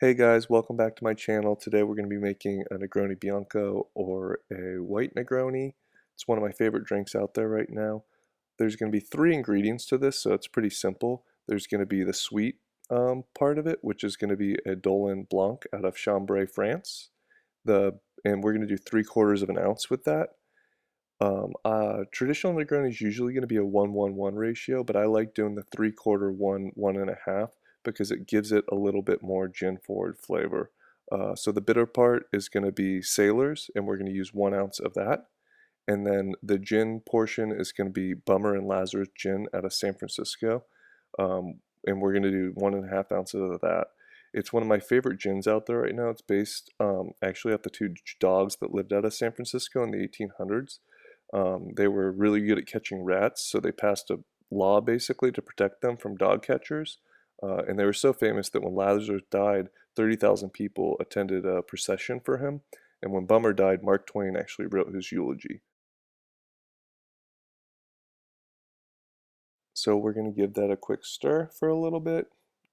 Hey guys, welcome back to my channel. Today we're going to be making a Negroni Bianco or a white Negroni. It's one of my favorite drinks out there right now. There's going to be three ingredients to this, so it's pretty simple. There's going to be the sweet part of it, which is going to be a Dolin Blanc out of Chambray, France. And we're going to do 3/4 of an ounce with that. Traditional Negroni is usually going to be a 1-1-1 ratio, but I like doing the 3/4, 1-1.5 because it gives it a little bit more gin forward flavor. So the bitter part is going to be Sailor's, and we're going to use 1 ounce of that. And then the gin portion is going to be Bummer and Lazarus Gin out of San Francisco. And we're going to do 1.5 ounces of that. It's one of my favorite gins out there right now. It's based actually off the two dogs that lived out of San Francisco in the 1800s. They were really good at catching rats, so they passed a law basically to protect them from dog catchers. And they were so famous that when Lazarus died, 30,000 people attended a procession for him. And when Bummer died, Mark Twain actually wrote his eulogy. So we're going to give that a quick stir for a little bit,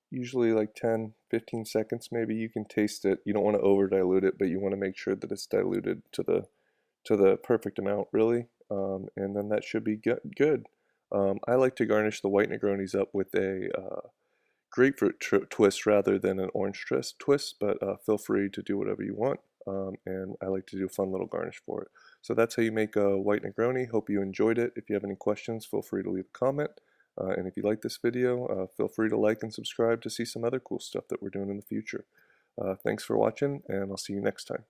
usually like 10-15 seconds maybe. You can taste it. You don't want to over dilute it, but you want to make sure that it's diluted to the perfect amount, really. And then that should be good. I like to garnish the white Negronis up with a grapefruit twist rather than an orange twist, but feel free to do whatever you want. And I like to do a fun little garnish for it. So that's how you make a white Negroni. Hope you enjoyed it. If you have any questions, feel free to leave a comment. And if you like this video, feel free to like and subscribe to see some other cool stuff that we're doing in the future. Thanks for watching, and I'll see you next time.